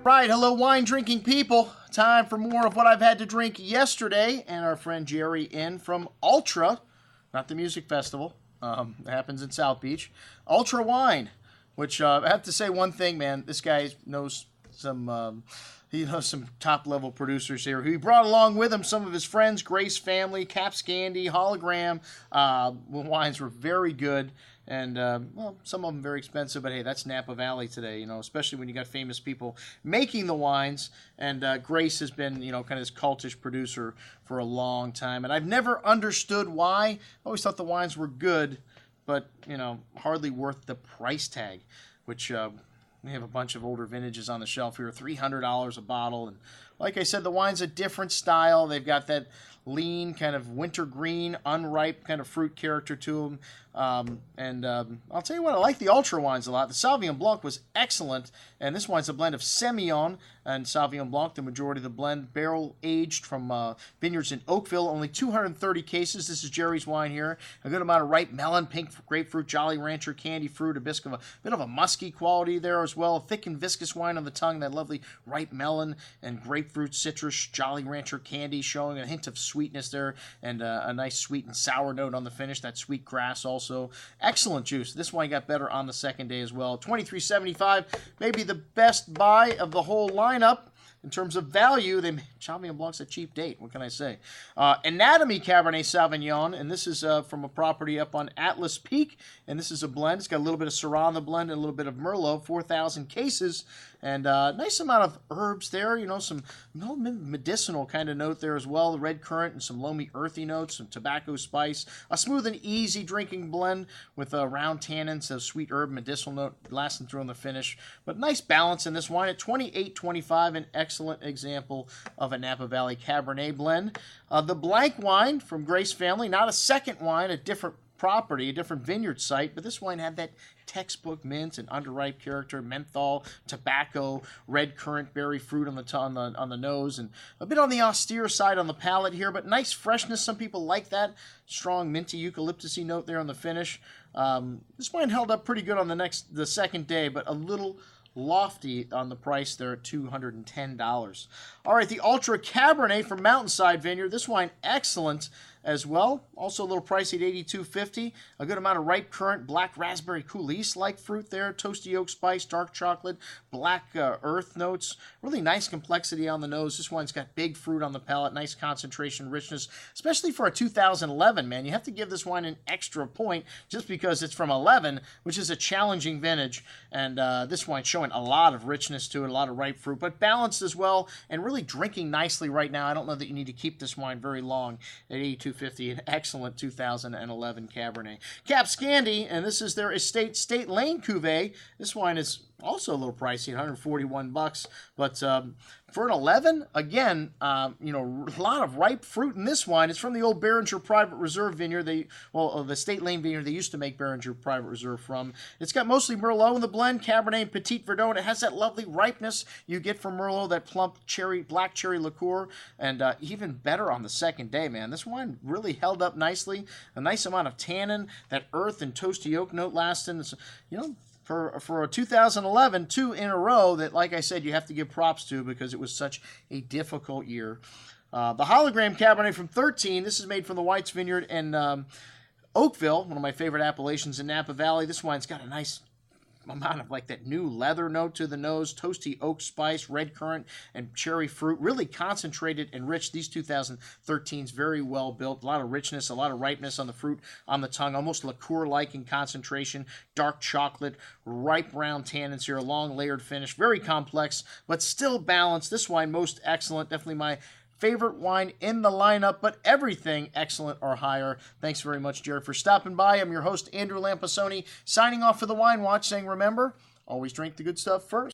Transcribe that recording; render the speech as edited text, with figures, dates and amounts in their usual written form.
right, hello wine drinking people. Time for more of what I've had to drink yesterday. And our friend Jerry in from Altra, not the music festival, it happens in South Beach. Altra Wine, which I have to say one thing, man. This guy knows some top level producers here. He brought along with him some of his friends, Grace Family, Kapscandy, Hologram. Wines were very good. And, well, some of them very expensive, but hey, that's Napa Valley today, especially when you got famous people making the wines. And Grace has been, kind of this cultish producer for a long time. And I've never understood why. I always thought the wines were good, but, hardly worth the price tag, which we have a bunch of older vintages on the shelf here, $300 a bottle. And like I said, the wine's a different style. They've got that lean, kind of wintergreen, unripe kind of fruit character to them. I'll tell you what, I like the Ultra wines a lot. The Sauvignon Blanc was excellent, and this wine's a blend of Semillon and Sauvignon Blanc, the majority of the blend, barrel-aged from vineyards in Oakville, only 230 cases. This is Jerry's wine here. A good amount of ripe melon, pink grapefruit, Jolly Rancher, candy fruit, a bit of a musky quality there as well. Thick and viscous wine on the tongue, that lovely ripe melon and grapefruit, citrus, Jolly Rancher candy, showing a hint of sweetness there, and a nice sweet and sour note on the finish, that sweet grass also. Excellent juice. This wine got better on the second day as well. $23.75, maybe the best buy of the whole lineup. In terms of value, Sauvignon Blanc's a cheap date. What can I say? Anatomy Cabernet Sauvignon, and this is from a property up on Atlas Peak, and this is a blend. It's got a little bit of Syrah in the blend and a little bit of Merlot, 4,000 cases, and nice amount of herbs there. Some medicinal kind of note there as well. The red currant and some loamy earthy notes, some tobacco spice. A smooth and easy drinking blend with round tannins, a sweet herb medicinal note lasting through on the finish. But nice balance in this wine at $28.25, an excellent example of a Napa Valley Cabernet blend. The Blanc wine from Grace Family, not a second wine, a different property, a different vineyard site, but this wine had that textbook mint and underripe character, menthol, tobacco, red currant, berry fruit on the nose, and a bit on the austere side on the palate here, but nice freshness. Some people like that strong minty eucalyptusy note there on the finish. This wine held up pretty good on the second day, but a little lofty on the price there at $210. All right, the Ultra Cabernet from Mountainside Vineyard. This wine excellent as well. Also a little pricey at $82.50. A good amount of ripe currant, black raspberry coulis-like fruit there, toasty oak spice, dark chocolate, black earth notes. Really nice complexity on the nose. This wine's got big fruit on the palate, nice concentration, richness, especially for a 2011, man. You have to give this wine an extra point just because it's from 11, which is a challenging vintage. And this wine's showing a lot of richness to it, a lot of ripe fruit, but balanced as well and really drinking nicely right now. I don't know that you need to keep this wine very long at $82.50, an excellent 2011 Cabernet. Kapscandy, and this is their State Lane Cuvée. This wine is also a little pricey, $141, but for an 11, again, a lot of ripe fruit in this wine. It's from the old Beringer Private Reserve vineyard. The State Lane vineyard they used to make Beringer Private Reserve from. It's got mostly Merlot in the blend, Cabernet and Petit Verdot. It has that lovely ripeness you get from Merlot, that plump black cherry liqueur, and even better on the second day, man. This wine really held up nicely. A nice amount of tannin, that earth and toasty oak note lasting. It's, for a 2011, two in a row that, like I said, you have to give props to because it was such a difficult year. The Hologram Cabernet from 13, this is made from the White's Vineyard in Oakville, one of my favorite appellations in Napa Valley. This wine's got a nice amount of that new leather note to the nose, toasty oak spice, red currant, and cherry fruit. Really concentrated and rich. These 2013s very well built. A lot of richness, a lot of ripeness on the fruit, on the tongue, almost liqueur-like in concentration. Dark chocolate, ripe round tannins here, a long layered finish. Very complex, but still balanced. This wine most excellent. Definitely my favorite wine in the lineup, but everything excellent or higher. Thanks very much, Jared, for stopping by. I'm your host, Andrew Lampasoni, signing off for the Wine Watch, saying remember, always drink the good stuff first.